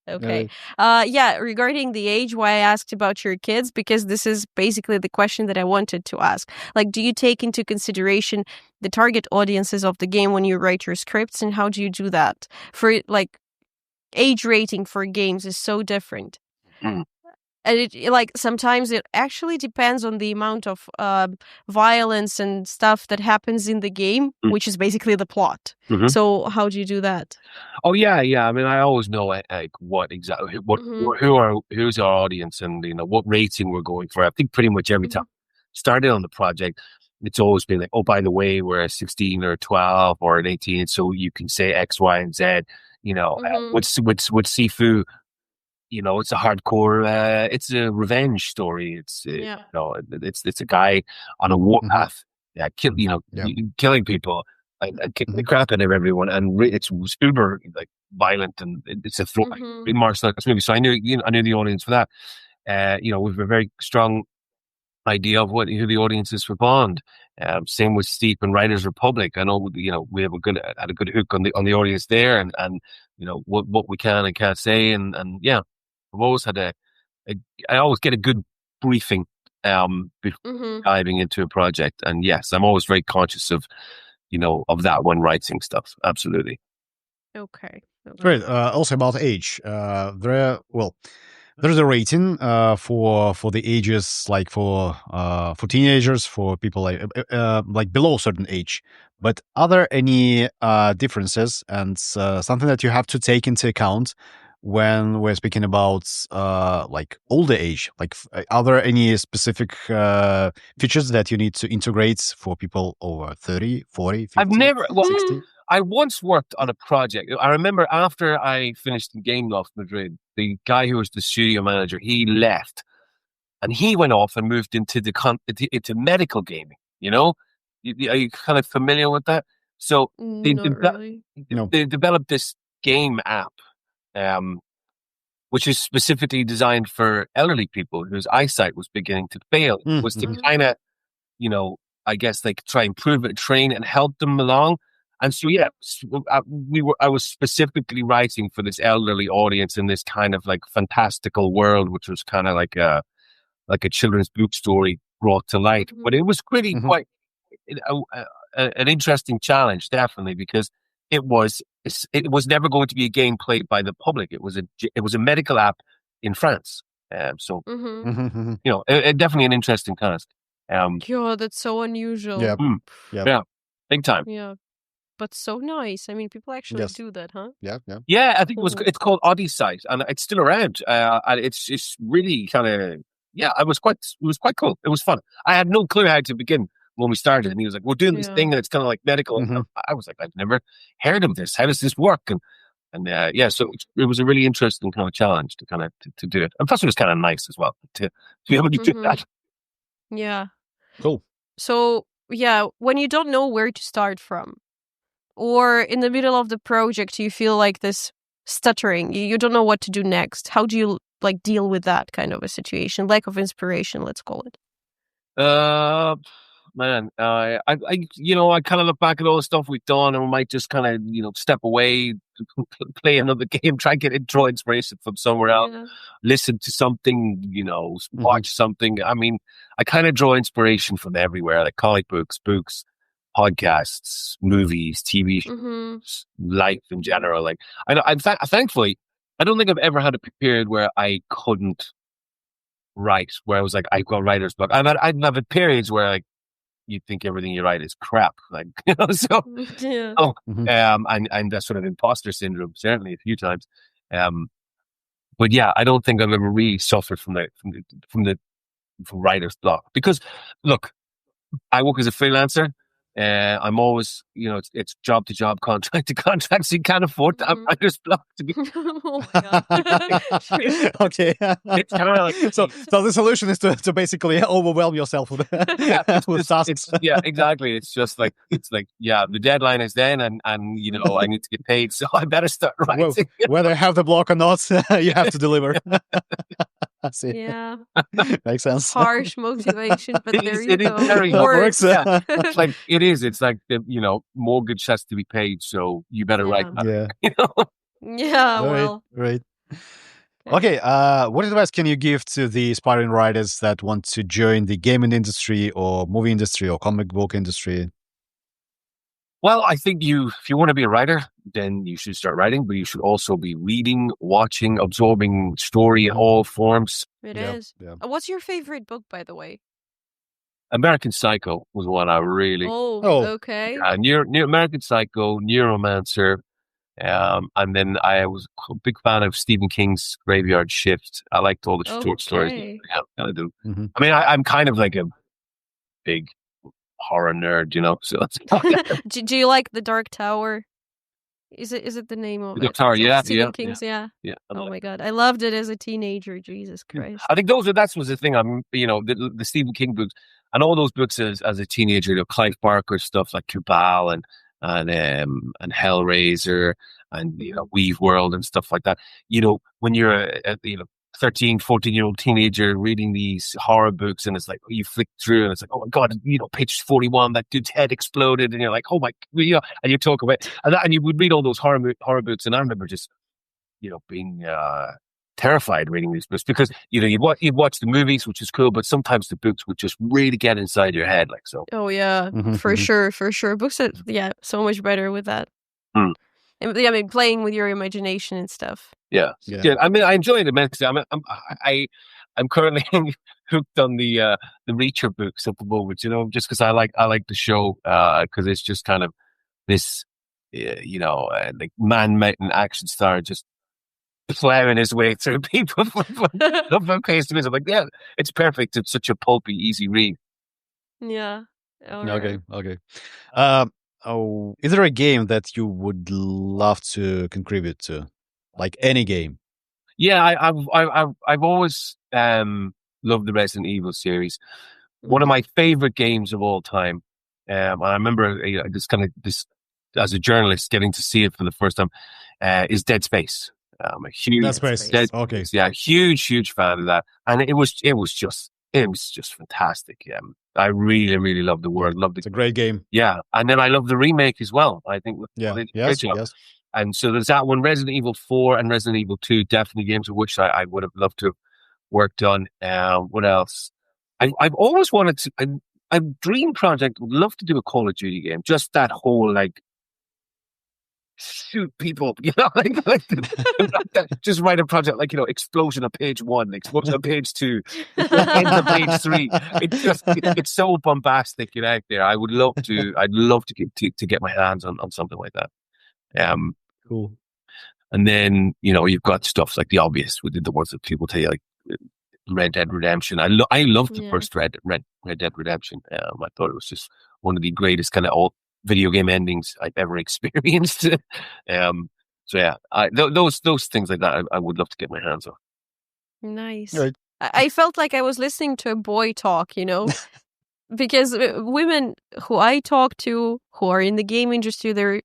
Okay. Yeah, regarding the age, why I asked about your kids, because this is basically the question that I wanted to ask. Like, do you take into consideration the target audiences of the game when you write your scripts, and how do you do that? For like, age rating for games is so different. Mm. And it like sometimes it actually depends on the amount of violence and stuff that happens in the game, which is basically the plot. Mhm. So how do you do that? Oh yeah. I mean, I always know like what exactly who's our audience, and what rating we're going for. I think pretty much every time started on the project, it's always been like, oh, by the way, we're a 16 or 12 or an 18, so you can say X, Y, and Z. With Sifu, it's a hardcore. It's a revenge story. It's it's a guy on a warpath, killing people and kicking the crap out of everyone, and it's super like violent, and it's a martial arts movie. So I knew the audience for that. We've a very strong idea of who the audience is for Bond. Same with Steep and Riders Republic. I know we have a good hook on the audience there, and what we can and can't say, and yeah. I've always had I always get a good briefing before diving into a project, and yes, I'm always very conscious of that when writing stuff. Absolutely. Okay. Great. Also about age, there's a rating for the ages, like for teenagers, for people like below a certain age. But are there any differences and something that you have to take into account when we're speaking about like older age? Like, are there any specific features that you need to integrate for people over 30, 40, 50, I've never 60? I once worked on a project. I remember after I finished in Game Loft Madrid, the guy who was the studio manager, he left, and he went off and moved into into medical gaming. Are you kind of familiar with that? So Not really. they developed this game app, which is specifically designed for elderly people whose eyesight was beginning to fail. It was to kind of, I guess, like try and improve it, train and help them along. And so, yeah, I was specifically writing for this elderly audience in this kind of like fantastical world, which was kind of like a children's book story brought to light. But it was really quite an interesting challenge, definitely, because it was never going to be a game played by the public. It was a medical app in France. So definitely an interesting task. God, that's so unusual. Yeah, big time. Yeah, but so nice. I mean, people actually do that, huh? Yeah. I think it's called Odyssey, and it's still around. And it's really kind of it was quite cool. It was fun. I had no clue how to begin when we started, and he was like, "We're doing this thing, and it's kind of like medical." And I was like, "I've never heard of this. How does this work?" And so it was a really interesting kind of challenge to kind of to do it. And plus, it was kind of nice as well to be able to do that. Yeah. Cool. So yeah, when you don't know where to start from, or in the middle of the project, you feel like this stuttering, you don't know what to do next. How do you like deal with that kind of a situation? Lack of inspiration, let's call it. Man, I kind of look back at all the stuff we've done, and we might just kind of, step away, play another game, try and draw inspiration from somewhere else, listen to something, watch something. I mean, I kind of draw inspiration from everywhere, like comic books, podcasts, movies, TV shows, life in general. Like, thankfully, I don't think I've ever had a period where I couldn't write, where I was like, I've got writer's block. I've had periods where like you think everything you write is crap, like so. And that sort of imposter syndrome, certainly a few times. But yeah, I don't think I've ever really suffered from writer's block, because look, I work as a freelancer. I'm always, it's job to job, contract to contract, so you can't afford to have writer's block to be. Oh my God. Okay. It's kind of like so the solution is to basically overwhelm yourself with tasks. Yeah, exactly. It's like the deadline is then, and I need to get paid, so I better start writing. Well, whether I have the block or not, you have to deliver. I see. Yeah. Makes sense. Harsh motivation, but there you go. It works. Yeah. It's like it is. It's like the mortgage has to be paid, so you better write. Yeah. Yeah. Well. Right. Okay, what advice can you give to the aspiring writers that want to join the gaming industry or movie industry or comic book industry? Well, I think if you want to be a writer, then you should start writing, but you should also be reading, watching, absorbing story in all forms. It Yeah, is. yeah. What's your favorite book, by the way? American Psycho was one I really, Oh. Okay. American Psycho, Neuromancer, and then I was a big fan of Stephen King's Graveyard Shift. I liked all the short stories. Okay. Yeah, I do. Mhm. I mean, I'm kind of like a big horror nerd, so that's Do you like The Dark Tower? Is it the name of The Dark it? Tower, yeah, Stephen yeah, King's, yeah. yeah. Oh my god, I loved it as a teenager. Jesus Christ. I think that was the thing. The Stephen King books and all those books as a teenager, Clive Barker stuff like Cabal and Hellraiser and Weave World and stuff like that. When you're a 13, 14-year-old teenager reading these horror books, and it's like you flick through and it's like, oh my god, page 41, that dude's head exploded, and you're like, oh my, and you talk about and you would read all those horror books, and I remember just being terrified reading these books because you'd watch the movies, which is cool, but sometimes the books would just really get inside your head, like so. Oh yeah, Mhm, for mhm. sure. Books are so much better with that. Mm. And, I mean, playing with your imagination and stuff. Yeah. I mean, I enjoy it immensely. I'm currently hooked on the Reacher books at the moment. Just because I like the show because it's just kind of this, like man-made action star just plowing his way through people from case to case. I'm like, yeah, it's perfect. It's such a pulpy, easy read. Yeah. All Okay, right. okay. Is there a game that you would love to contribute to, like any game? Yeah, I've always loved the Resident Evil series. One of my favorite games of all time. I remember this as a journalist getting to see it for the first time is Dead Space. A huge Dead Space. Dead Okay. yeah, huge fan of that, and it was just fantastic. I really really loved the world, loved It's it. a great game. Yeah, and then I love the remake as well. I think Yeah. they did a Yes. great job. Yes. And so there's that one, Resident Evil 4 and Resident Evil 2, definitely games of which I would have loved to have worked on. What else? I've always wanted to, a dream project, would love to do a Call of Duty game. Just that whole, like, shoot people, just write a project like, explosion on page 1, explosion on page 2, end of page 3. It's so bombastic, out there. I'd love to get my hands on something like that. Cool. And then, you've got stuff like the obvious, we did the ones that people tell you, like Red Dead Redemption. I loved the first Red Dead Redemption. I thought it was just one of the greatest kind of all video game endings I've ever experienced. So yeah, those things like that, I would love to get my hands on. Nice. Right. I felt like I was listening to a boy talk, because women who I talk to who are in the game industry, they're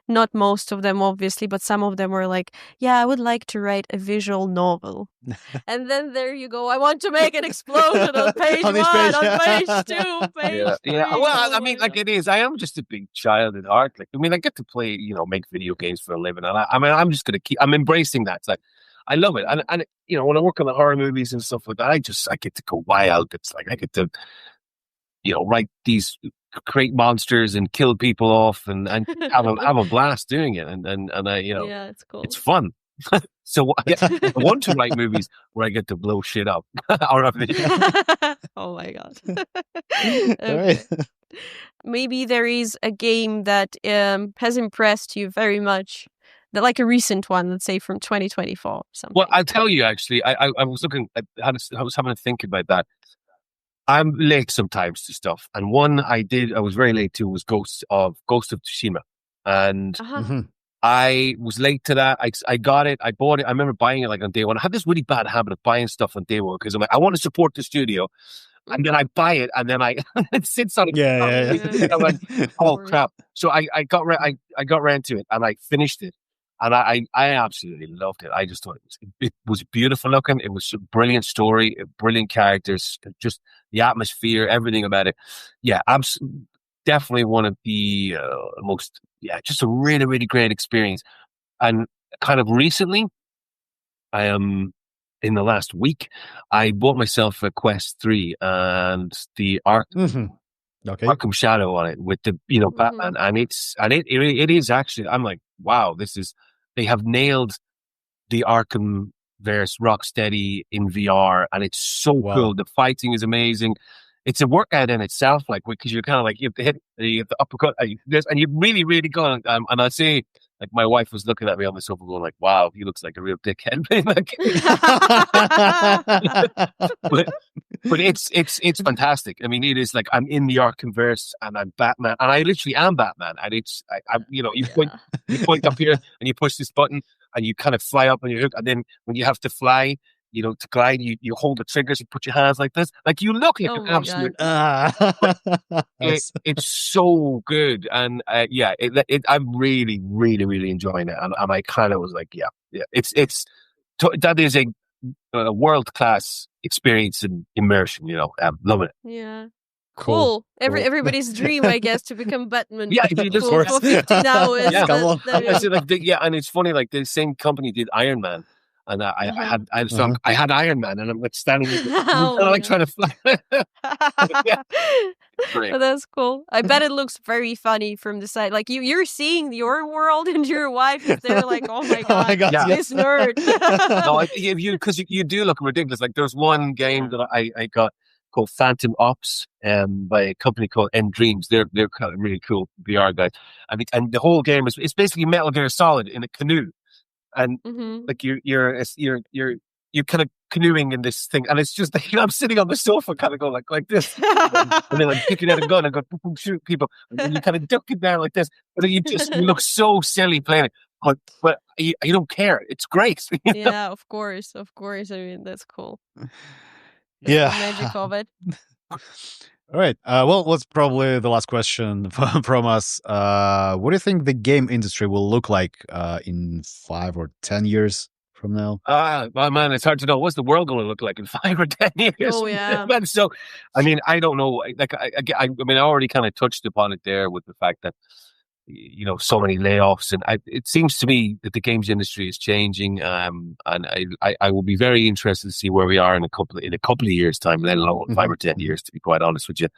not most of them, obviously, but some of them were like, yeah, I would like to write a visual novel. And then there you go. I want to make an explosion on page On 1, each page, on yeah. page 2, page 3. Well, I Oh mean, my like God. it is. I am just a big child at heart. Like, I mean, I get to play, make video games for a living, and I'm just gonna I'm embracing that. It's like, I love it, and when I work on the horror movies and stuff like that, I get to go wild. It's like I get to, write these, create monsters and kill people off and have a blast doing it, and I Yeah, it's cool. it's fun. So I want to write movies where I get to blow shit up. Oh my God. All Okay. right. Maybe there is a game that has impressed you very much, like a recent one, let's say from 2024. Something. Well, I'll tell you, actually, I was looking, I was having a think about that. I'm late sometimes to stuff, and one I was very late to was Ghost of Tsushima, and Mhm. I was late to that. I got it. I bought it. I remember buying it like on day one. I have this really bad habit of buying stuff on day one because I'm like, I want to support the studio, and then I buy it, and then it sits on. Yeah. And I'm like, oh crap! So I got around to it, and I finished it, and I absolutely loved it. I just thought it was beautiful looking. It was a brilliant story, brilliant characters, just the atmosphere, everything about it. Yeah, definitely one of the most. Yeah, just a really, really great experience. And kind of recently, I am in the last week. I bought myself a Quest 3 and the Okay. Arkham Shadow on it with the Batman, and it is actually. I'm like, wow, they have nailed the Arkham verse Rocksteady in VR, and it's so cool. The fighting is amazing. It's a workout in itself, like, because you're kind of like, you have to hit, you have to uppercut, and you really, really go. And I say, like, my wife was looking at me on the sofa going like, wow, he looks like a real dickhead. but it's fantastic. I mean, it is like, I'm in the Arkhamverse and I'm Batman, and I literally am Batman. And you point up here and you push this button and you kind of fly up on your hook, and then when you have to fly, to glide, you hold the triggers, you put your hands like this, like you look like an absolute. It's so good, and I'm really, really, really enjoying it, and I kind of was like, that is a world class experience and immersion. I'm loving it. Yeah. Cool. Everybody's dream, I guess, to become Batman. Yeah, for 15 hours. And it's funny, like the same company did Iron Man, and I had Iron Man, and I'm like standing there, trying to fly. Great. Oh, that's cool. I bet it looks very funny from the side. Like you're seeing your world, and your wife is there, like, oh my god, this nerd. No, because you do look ridiculous. Like there's one game that I got called Phantom Ops, by a company called End Dreams. They're kind of really cool VR guys. And the whole game it's basically Metal Gear Solid in a canoe, and like you're kind of canoeing in this thing, and it's just like, I'm sitting on the sofa, kind of going like this, and then like picking out a gun and go shoot people, and then you kind of duck it down like this, but you look so silly playing it, but you don't care. It's great. Yeah, of course. I mean, that's cool. That's the magic of it. All right. Well, that's probably the last question from us. What do you think the game industry will look like in 5 or 10 years from now? Well, man, it's hard to know. What's the world going to look like in 5 or 10 years? Oh, yeah. Man, so, I mean, I don't know. Like, I mean, I already kind of touched upon it there with the fact that, so many layoffs, and it seems to me that the games industry is changing. And I will be very interested to see where we are in a couple of years' time, let alone 5 or 10 years, to be quite honest with you.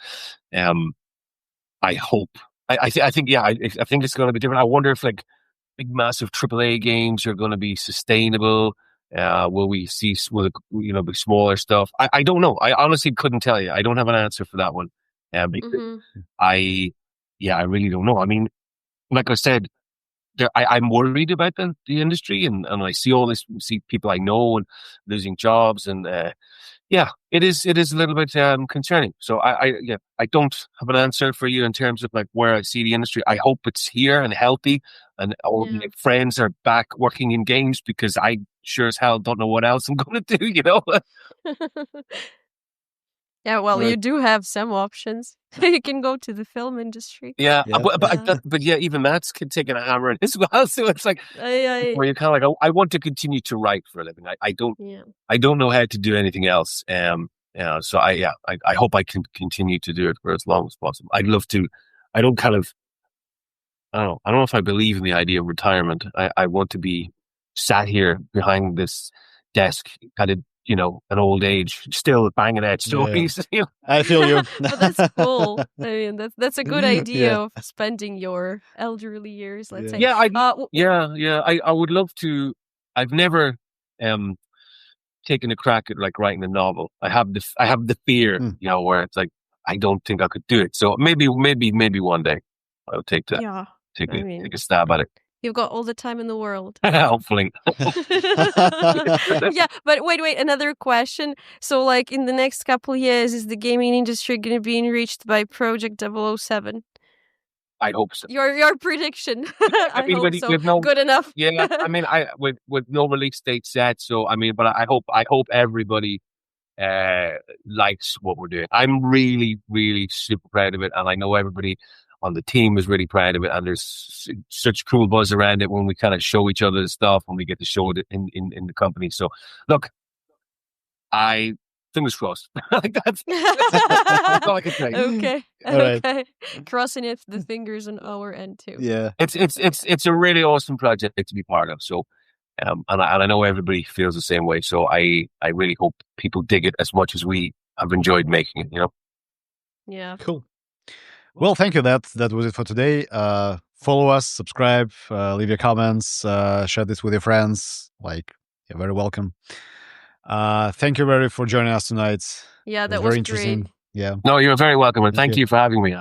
I hope. I think it's going to be different. I wonder if like big, massive AAA games are going to be sustainable. Will we see? Will it, be smaller stuff? I don't know. I honestly couldn't tell you. I don't have an answer for that one. Because I really don't know. I mean, like I said, I'm worried about the industry, and I see all this, see people I know and losing jobs, and it is a little bit concerning. So I don't have an answer for you in terms of like where I see the industry. I hope it's here and healthy, and all my friends are back working in games, because I sure as hell don't know what else I'm going to do. Yeah, well, you do have some options. You can go to the film industry. Yeah. But even that's taking a hammer as well. So it's like, where you're kind of like, I want to continue to write for a living. I don't know how to do anything else. So I hope I can continue to do it for as long as possible. I'd love to. I don't know if I believe in the idea of retirement. I want to be sat here behind this desk, kind of, an old age, still banging out stories. Yeah. I feel you. But that's cool. I mean, that's a good idea of spending your elderly years, let's say. Yeah, I would love to. I've never taken a crack at like writing a novel. I have the fear, where it's like, I don't think I could do it. So maybe one day I'll take a stab at it. You've got all the time in the world. Hopefully. Yeah, but wait, another question. So, like, in the next couple of years, is the gaming industry going to be enriched by Project 007? I hope so. Your prediction. I mean, hope so. With no, good enough. Yeah, I mean, with no release date set. So, I mean, but I hope everybody likes what we're doing. I'm really, really super proud of it, and I know everybody on the team is really proud of it, and there's such cool buzz around it when we kind of show each other the stuff, when we get to show it in the company. So, look, fingers crossed. That's all I can say. Okay. Okay. Crossing it, the fingers on our end too. Yeah. It's a really awesome project to be part of. So, And I know everybody feels the same way. So I really hope people dig it as much as we have enjoyed making it, Yeah. Cool. Well, thank you. That was it for today. Follow us, subscribe, leave your comments, share this with your friends. Like, you're very welcome. Thank you very for joining us tonight. Yeah, It that very was interesting. great. Yeah. No, you're very welcome. And thank you for having me.